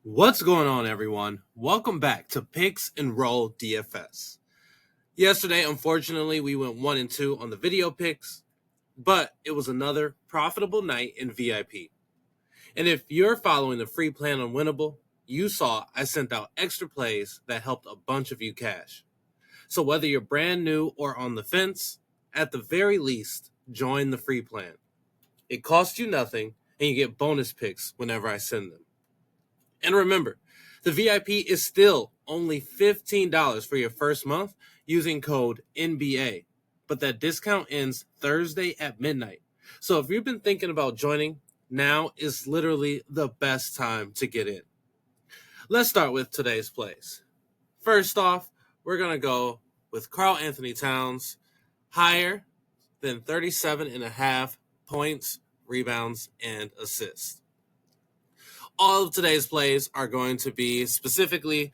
What's going on, everyone? Welcome back to Picks and Roll DFS. Yesterday, unfortunately, we went 1-2 on the video picks, but it was another profitable night in VIP. And if you're following the free plan on Winnable, you saw I sent out extra plays that helped a bunch of you cash. So whether you're brand new or on the fence, at the very least, join the free plan. It costs you nothing, and you get bonus picks whenever I send them. And remember, the VIP is still only $15 for your first month using code NBA, but that discount ends Thursday at midnight. So if you've been thinking about joining, now is literally the best time to get in. Let's start with today's plays. First off, we're going to go with Karl Anthony Towns, higher than 37.5 points, rebounds, and assists. All of today's plays are going to be specifically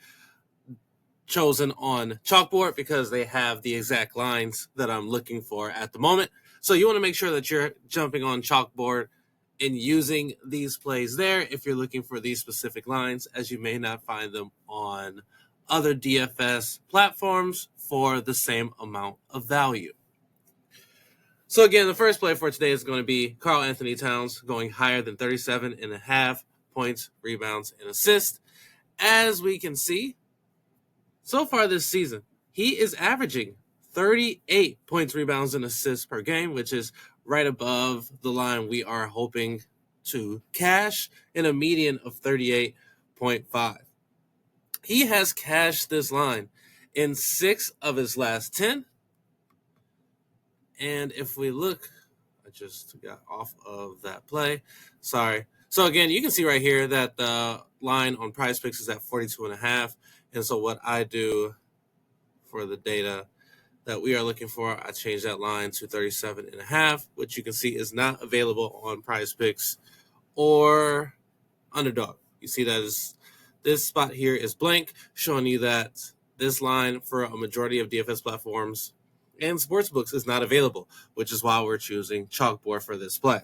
chosen on Chalkboard because they have the exact lines that I'm looking for at the moment. So you want to make sure that you're jumping on Chalkboard and using these plays there if you're looking for these specific lines, as you may not find them on other DFS platforms for the same amount of value. So again, the first play for today is going to be Karl Anthony Towns going higher than 37.5 points, rebounds, and assists. As we can see, so far this season, he is averaging 38 points, rebounds, and assists per game, which is right above the line we are hoping to cash in a median of 38.5. He has cashed this line in 6 of his last 10. And if we look, I just got off of that play. Sorry. So again, you can see right here that the line on PrizePicks is at 42.5. And so what I do for the data that we are looking for, I change that line to 37.5, which you can see is not available on PrizePicks or Underdog. You see that this spot here is blank, showing you that this line for a majority of DFS platforms and sportsbooks is not available, which is why we're choosing Chalkboard for this play.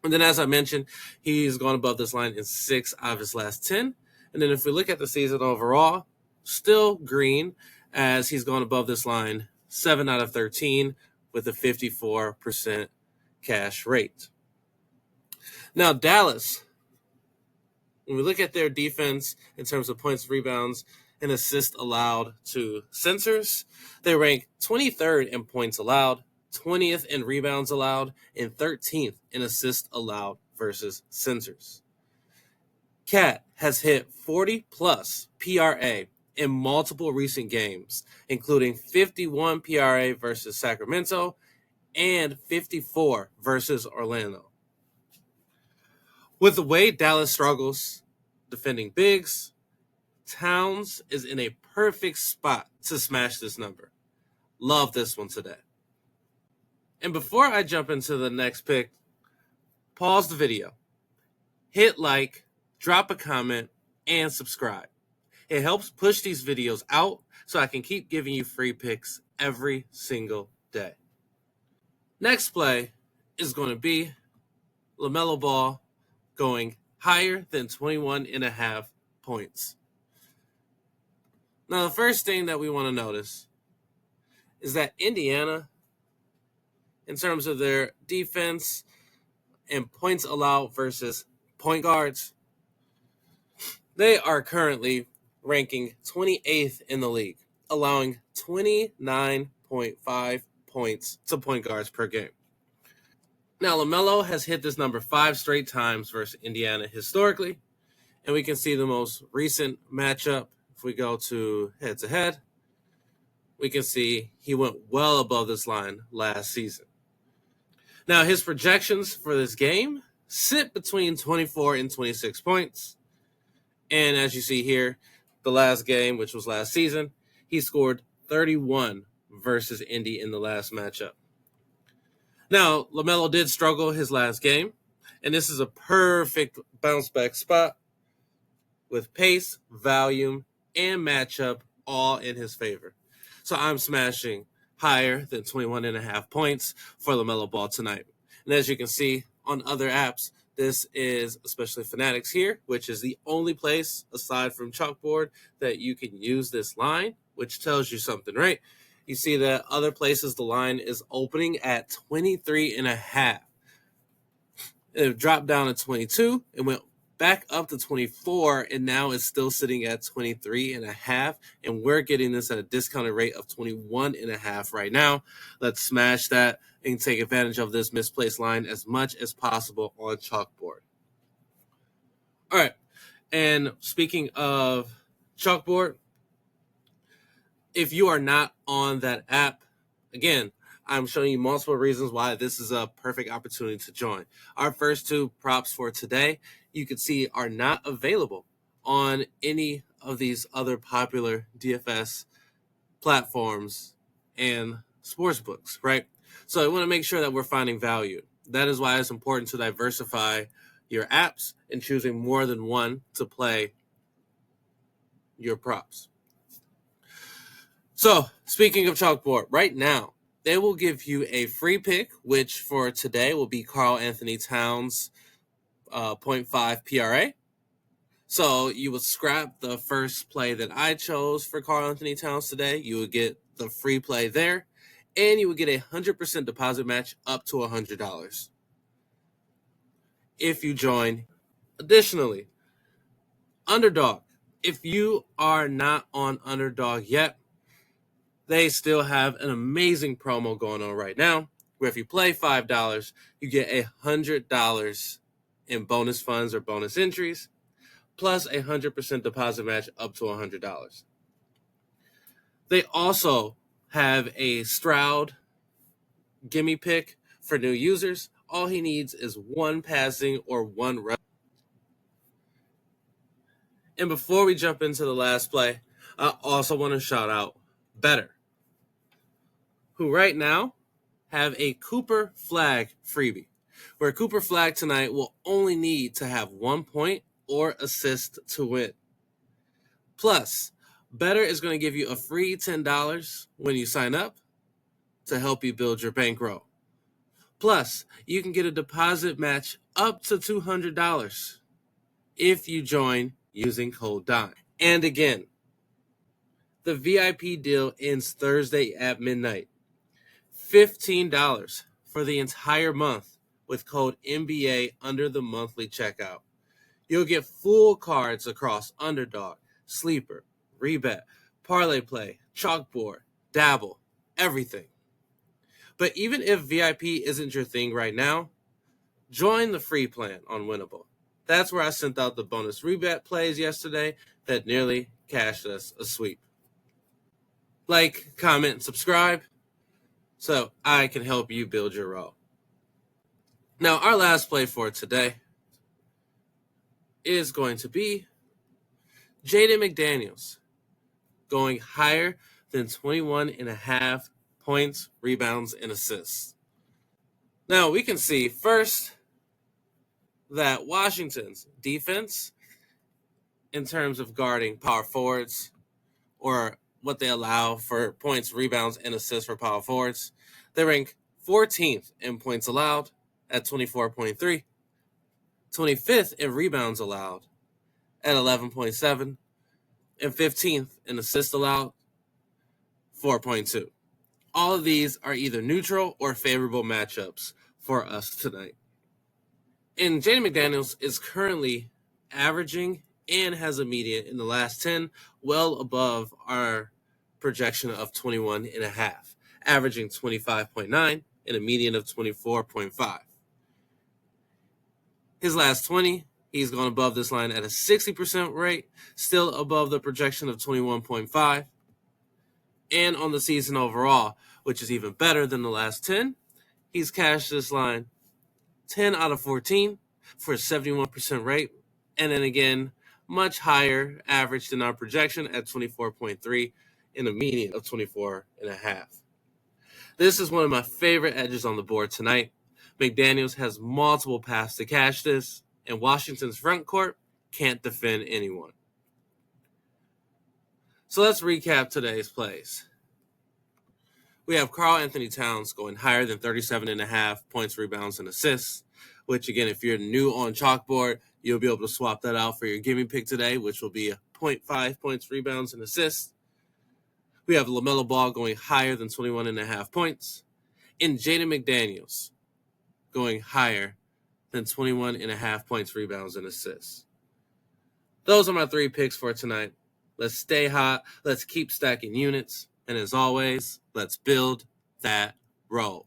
And then, as I mentioned, he's gone above this line in 6 out of his last 10. And then if we look at the season overall, still green, as he's gone above this line 7 out of 13 with a 54% cash rate. Now, Dallas, when we look at their defense in terms of points, rebounds, and assists allowed to censors, they rank 23rd in points allowed, 20th in rebounds allowed, and 13th in assists allowed versus censors. Cat has hit 40-plus PRA in multiple recent games, including 51 PRA versus Sacramento and 54 versus Orlando. With the way Dallas struggles defending bigs, Towns is in a perfect spot to smash this number. Love this one today. And before I jump into the next pick, pause the video, hit like, drop a comment, and subscribe. It helps push these videos out so I can keep giving you free picks every single day. Next play is going to be LaMelo Ball going higher than 21.5 points. Now, the first thing that we want to notice is that Indiana, in terms of their defense and points allowed versus point guards, they are currently ranking 28th in the league, allowing 29.5 points to point guards per game. Now, LaMelo has hit this number 5 straight times versus Indiana historically, and we can see the most recent matchup. If we go to head-to-head, we can see he went well above this line last season. Now, his projections for this game sit between 24 and 26 points. And as you see here, the last game, which was last season, he scored 31 versus Indy in the last matchup. Now, LaMelo did struggle his last game, and this is a perfect bounce-back spot with pace, volume, and matchup all in his favor. So I'm smashing higher than 21.5 points for LaMelo Ball tonight. And as you can see on other apps, This is especially Fanatics here, which is the only place aside from Chalkboard that you can use this line, which tells you something, right? You see that other places the line is opening at 23.5. It dropped down to 22 and went back up to 24, and now it's still sitting at 23.5. And we're getting this at a discounted rate of 21.5 right now. Let's smash that and take advantage of this misplaced line as much as possible on Chalkboard. All right. And speaking of Chalkboard, if you are not on that app, again, I'm showing you multiple reasons why this is a perfect opportunity to join. Our first two props for today, you can see, are not available on any of these other popular DFS platforms and sportsbooks, right? So I want to make sure that we're finding value. That is why it's important to diversify your apps and choosing more than one to play your props. So, speaking of Chalkboard, right now, they will give you a free pick, which for today will be Karl Anthony Towns 0.5 PRA. So you would scrap the first play that I chose for Karl Anthony Towns today. You would get the free play there, and you would get a 100% deposit match up to $100 if you join. Additionally, Underdog. If you are not on Underdog yet, they still have an amazing promo going on right now, where if you play $5, you get $100 in bonus funds or bonus entries, plus a 100% deposit match up to $100. They also have a Stroud gimme pick for new users. All he needs is one passing or one rep. And before we jump into the last play, I also want to shout out Betr, who right now have a Cooper Flag freebie, where Cooper Flag tonight will only need to have 1 point or assist to win. Plus, Betr is going to give you a free $10 when you sign up to help you build your bankroll. Plus, you can get a deposit match up to $200 if you join using code DIME. And again, the VIP deal ends Thursday at midnight. $15 for the entire month with code NBA under the monthly checkout. You'll get full cards across Underdog, Sleeper, Rebet, Parlay Play, Chalkboard, Dabble, everything. But even if VIP isn't your thing right now, join the free plan on Winnable. That's where I sent out the bonus Rebet plays yesterday that nearly cashed us a sweep. Like, comment, and subscribe so I can help you build your roll. Now, our last play for today is going to be Jaden McDaniels going higher than 21.5 points, rebounds, and assists. Now, we can see first that Washington's defense, in terms of guarding power forwards or what they allow for points, rebounds, and assists for power forwards, they rank 14th in points allowed at 24.3, 25th in rebounds allowed at 11.7, and 15th in assists allowed, 4.2. All of these are either neutral or favorable matchups for us tonight. And Jaden McDaniels is currently averaging and has a median in the last 10, well above our projection of 21.5, averaging 25.9 and a median of 24.5. His last 20, he's gone above this line at a 60% rate, still above the projection of 21.5. And on the season overall, which is even better than the last 10, he's cashed this line 10 out of 14 for a 71% rate. And then again, much higher average than our projection at 24.3 and a median of 24.5. This is one of my favorite edges on the board tonight. McDaniels has multiple paths to cash this, and Washington's front court can't defend anyone. So let's recap today's plays. We have Karl Anthony Towns going higher than 37.5 points, rebounds, and assists. which again, if you're new on Chalkboard, you'll be able to swap that out for your gimme pick today, which will be 0.5 points, rebounds, and assists. We have LaMelo Ball going higher than 21.5 points, and Jaden McDaniels going higher than 21.5 points, rebounds, and assists. Those are my 3 picks for tonight. Let's stay hot. Let's keep stacking units. And as always, let's build that roll.